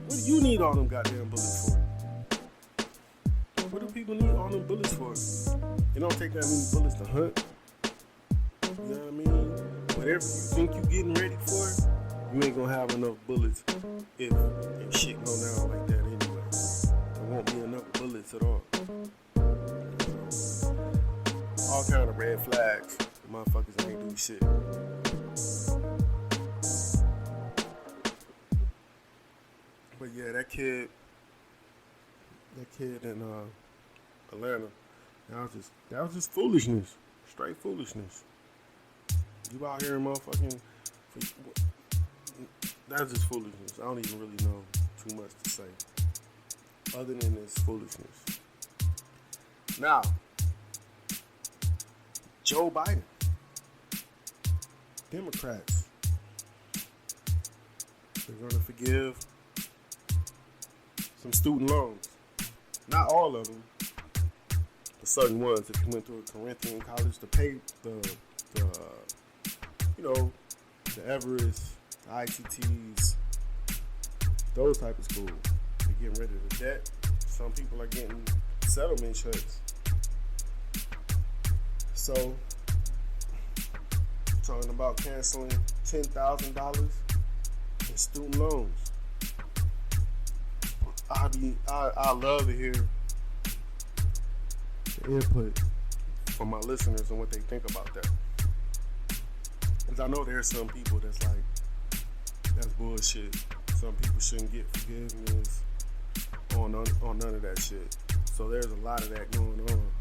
What do you need all them goddamn bullets for? What do people need all them bullets for? It don't take that many bullets to hunt. You know what I mean? Whatever you think you getting ready for, you ain't gonna have enough bullets if shit go down like that anyway. There won't be enough bullets at all. All kind of red flags. Motherfuckers ain't do shit. But yeah, that kid in Atlanta, that was just foolishness. Straight foolishness. You out here motherfucking, that's just foolishness. I don't even really know too much to say other than this foolishness. Now, Joe Biden, Democrats, they're going to forgive some student loans. Not all of them, but certain ones. If you went to a Corinthian college to pay the Everest, the ITTs, those type of schools, they're getting rid of the debt. Some people are getting settlement checks. So, talking about canceling $10,000 in student loans. I love to hear the input from my listeners and what they think about that. Because I know there's some people that's like, that's bullshit. Some people shouldn't get forgiveness on none of that shit. So there's a lot of that going on.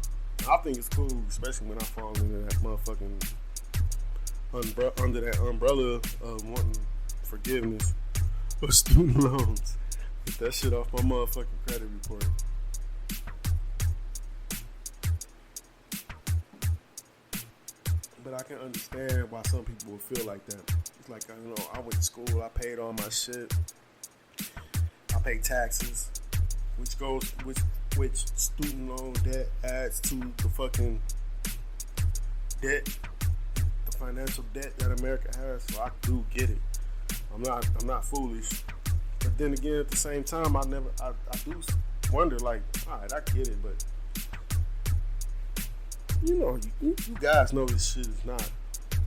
I think it's cool, especially when I fall into that motherfucking under that umbrella of wanting forgiveness of student loans. Get that shit off my motherfucking credit report. But I can understand why some people would feel like that. It's like, I went to school, I paid all my shit, I paid taxes, which student loan debt adds to the fucking debt, the financial debt that America has. So I do get it. I'm not foolish. But then again, at the same time, I do wonder, like, all right, I get it, but you guys know this shit is not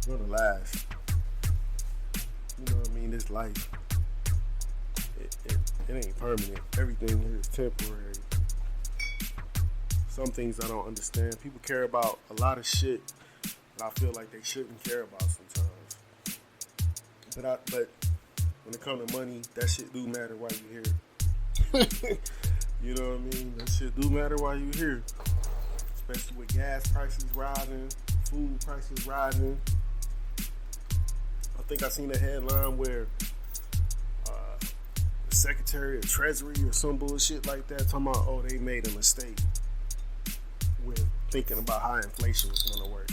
gonna last. You know what I mean? This life, it ain't permanent. Everything here is temporary. Some things I don't understand. People care about a lot of shit that I feel like they shouldn't care about sometimes. But when it comes to money, that shit do matter while you here. You know what I mean? That shit do matter while you here. Especially with gas prices rising, food prices rising. I think I seen a headline where the Secretary of Treasury or some bullshit like that talking about, oh, they made a mistake with thinking about how inflation was going to work.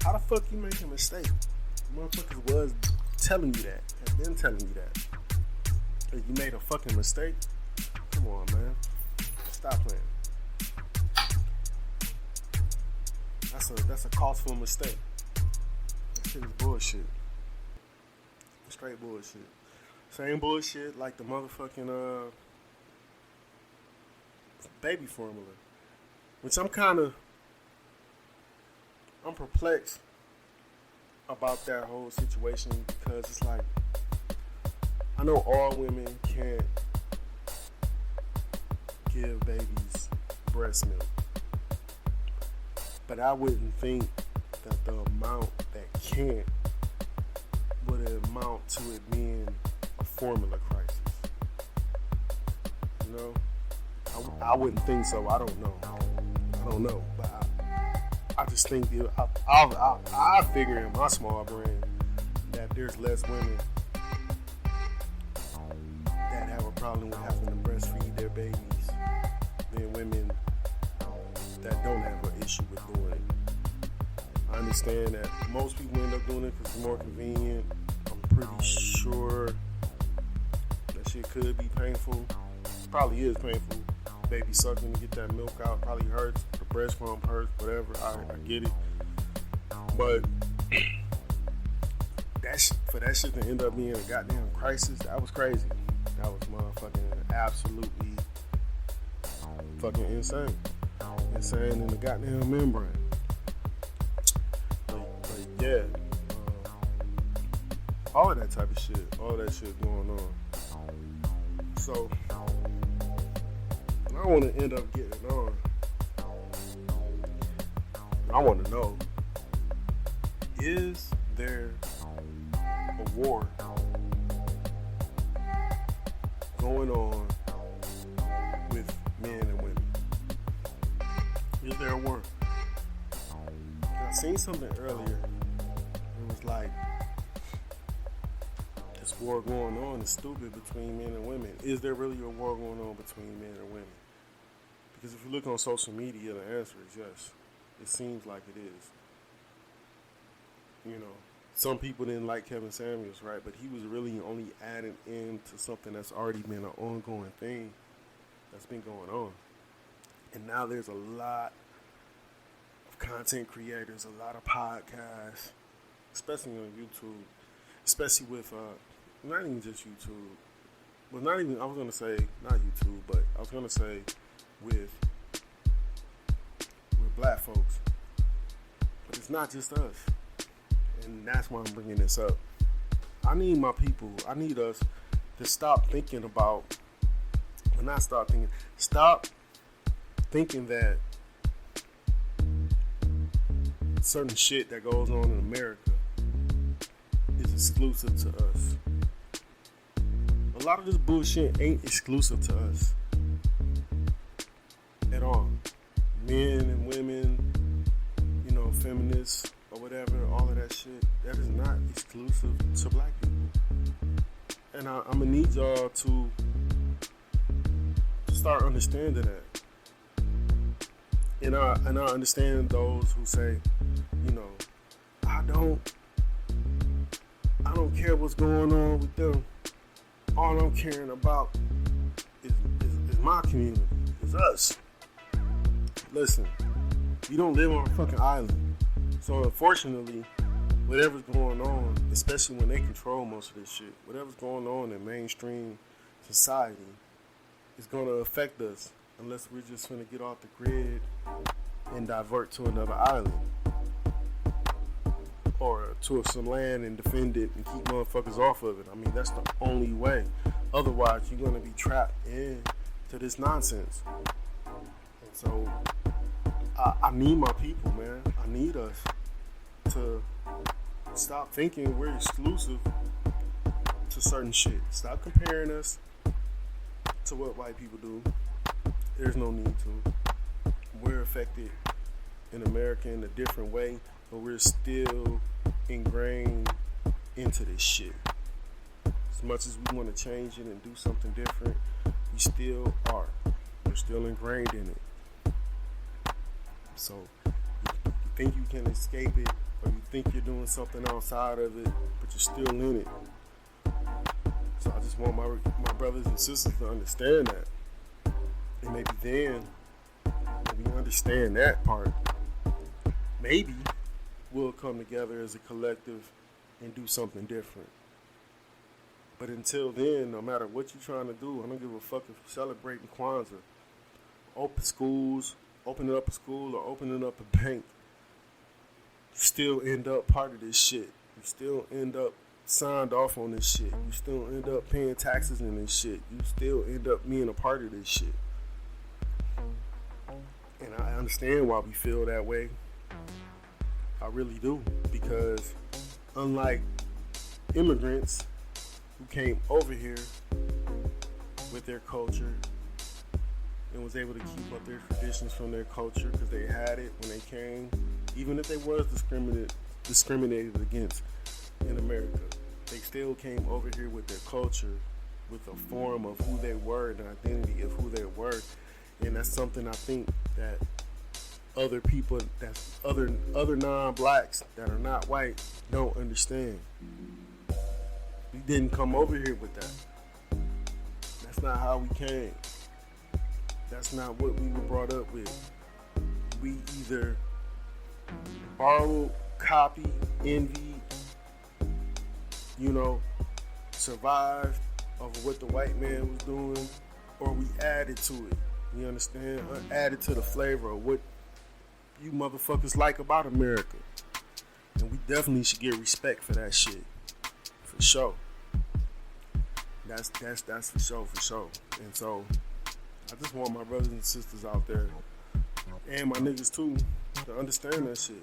How the fuck you make a mistake? Motherfuckers was telling you that, have been telling you that. If you made a fucking mistake, come on, man. Stop playing. That's a costful mistake. That shit is bullshit. Straight bullshit. Same bullshit like the motherfucking baby formula. Which I'm perplexed about that whole situation, because it's like, I know all women can't give babies breast milk, but I wouldn't think that the amount that can't would amount to it being a formula crisis. You know, I wouldn't think so. I don't know, but I just think I figure in my small brain that there's less women that have a problem with having to breastfeed their babies than women that don't have an issue with doing it. I understand that most people end up doing it because it's more convenient. I'm pretty sure that shit could be painful. It probably is painful. Baby sucking to get that milk out probably hurts. The breast pump hurts, whatever. I get it. But for that shit to end up being a goddamn crisis, that was crazy. That was motherfucking absolutely fucking insane. Insane in the goddamn membrane. But yeah, all of that type of shit, all that shit going on. So I want to end up getting on. I want to know, is there a war going on with men and women? Is there a war? I seen something earlier. It was like, this war going on is stupid between men and women. Is there really a war going on between men and women? Because if you look on social media, the answer is yes. It seems like it is. You know, some people didn't like Kevin Samuels, right? But he was really only adding into something that's already been an ongoing thing that's been going on. And now there's a lot of content creators, a lot of podcasts, especially on YouTube, especially with, not even just YouTube. Well, not even, I was going to say, not YouTube, but I was going to say with black folks. But it's not just us. And that's why I'm bringing this up. I need my people, I need us to stop thinking about, well, not stop thinking that certain shit that goes on in America is exclusive to us. A lot of this bullshit ain't exclusive to us at all. Men and women, you know, feminists or whatever, all of that shit, that is not exclusive to black people. And I'm gonna need y'all to start understanding that. And I understand those who say, you know, I don't care what's going on with them. All I'm caring about is my community, is us. Listen, you don't live on a fucking island. So unfortunately, whatever's going on, especially when they control most of this shit, whatever's going on in mainstream society is going to affect us unless we're just going to get off the grid and divert to another island or to some land and defend it and keep motherfuckers off of it. I mean, that's the only way. Otherwise, you're going to be trapped into this nonsense. And so I need my people, man. I need us to stop thinking we're exclusive to certain shit. Stop comparing us to what white people do. There's no need to. We're affected in America in a different way, but we're still ingrained into this shit. As much as we want to change it and do something different, we still are. We're still ingrained in it. So you think you can escape it, or you think you're doing something outside of it, but you're still in it. So I just want my brothers and sisters to understand that. And maybe then, when we understand that part, maybe we'll come together as a collective and do something different. But until then, no matter what you're trying to do, I don't give a fuck if you're celebrating Kwanzaa. Open schools, opening up a school or opening up a bank, you still end up part of this shit. You still end up signed off on this shit. You still end up paying taxes in this shit. You still end up being a part of this shit. And I understand why we feel that way. I really do. Because unlike immigrants who came over here with their culture and was able to keep up their traditions from their culture because they had it when they came, even if they was discriminated against in America, they still came over here with their culture, with a form of who they were and an identity of who they were. And that's something I think that other people, that's other non-blacks that are not white, don't understand. We didn't come over here with that. That's not how we came. That's not what we were brought up with. We either borrowed, copied, envied, survived of what the white man was doing, or we added to it. You understand? Added to the flavor of what you motherfuckers like about America. And we definitely should get respect for that shit. For sure. That's for sure. And so I just want my brothers and sisters out there, and my niggas too, to understand that shit.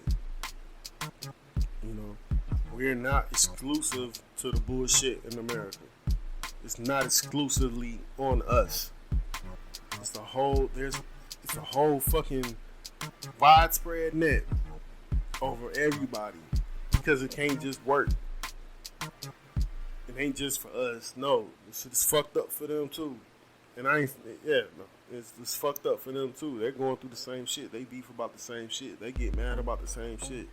You know, we're not exclusive to the bullshit in America. It's not exclusively on us. It's a whole fucking widespread net over everybody, because it can't just work. It ain't just for us. No, this shit is fucked up for them too. And it's fucked up for them too. They're going through the same shit. They beef about the same shit. They get mad about the same shit.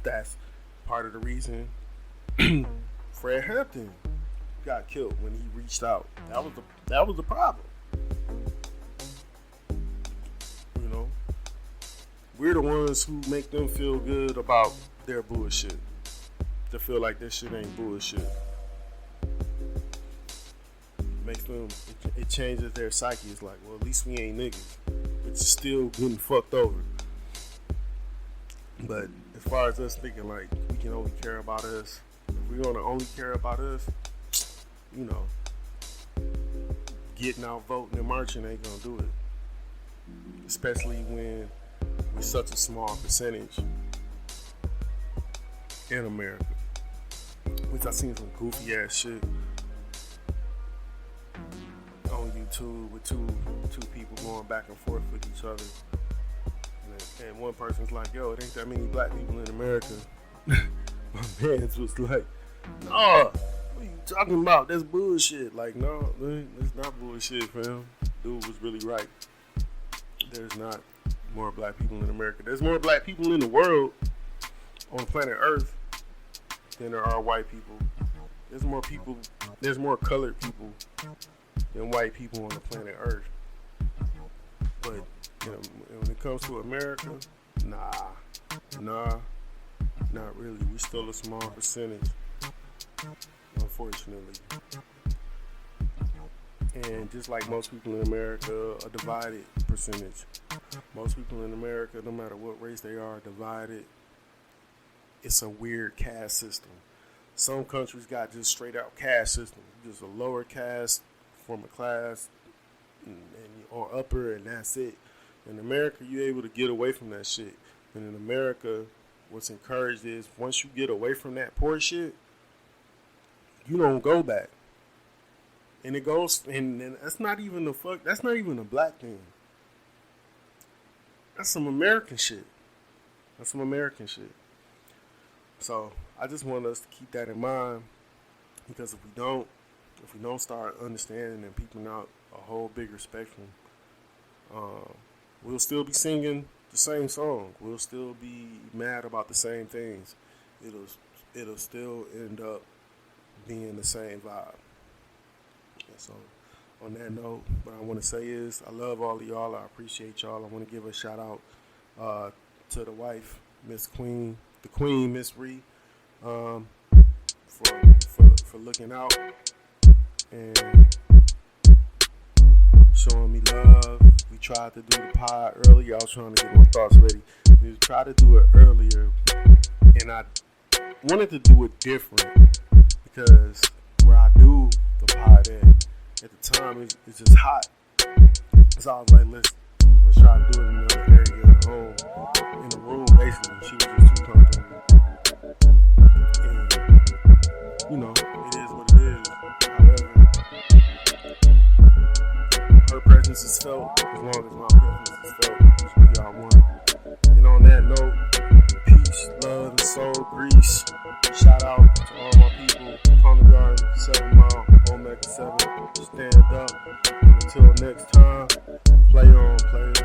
That's part of the reason Fred Hampton got killed when he reached out. That was the problem. You know, we're the ones who make them feel good about their bullshit. To feel like this shit ain't bullshit. Makes them, it changes their psyche. It's like, well, at least we ain't niggas. It's still getting fucked over. But as far as us thinking like we can only care about us, if we're gonna only care about us, you know, getting out voting and marching ain't gonna do it. Especially when we're such a small percentage in America. Which I seen some goofy ass shit on YouTube with two people going back and forth with each other. And one person's like, yo, it ain't that many black people in America. My man's was like, no, what are you talking about? That's bullshit. Like, no, it's not bullshit, fam. Dude was really right. There's not more black people in America. There's more black people in the world, on planet Earth, than there are white people. There's more colored people than white people on the planet Earth. But you know, when it comes to America, nah, not really. We're still a small percentage, unfortunately. And just like most people in America, a divided percentage. Most people in America, no matter what race they are divided. It's a weird caste system. Some countries got just straight out caste system. Just a lower caste, form a class, or upper, and that's it. In America, you're able to get away from that shit. And in America, what's encouraged is once you get away from that poor shit, you don't go back. And it goes, and that's not even a black thing. That's some American shit. So I just want us to keep that in mind, because if we don't start understanding and peeping out a whole bigger spectrum, we'll still be singing the same song. We'll still be mad about the same things. It'll still end up being the same vibe. And so on that note, what I want to say is I love all of y'all. I appreciate y'all. I want to give a shout out to the wife, Miss Queen. The Queen, Miss Ree, for looking out and showing me love. We tried to do the pod earlier. I was trying to get my thoughts ready. We tried to do it earlier, and I wanted to do it different, because where I do the pod at the time, it's just hot. So I was like, let's try to do it in another area at home, in the room. Basically, she was just too comfortable. And you know, it is what it is. However, her presence is felt as long as my presence is felt. We are one. And on that note, peace, love, and soul grease. Shout out to all my people. Corner Garden, 7 Mile, Omega 7. Stand up. And until next time, play on, players.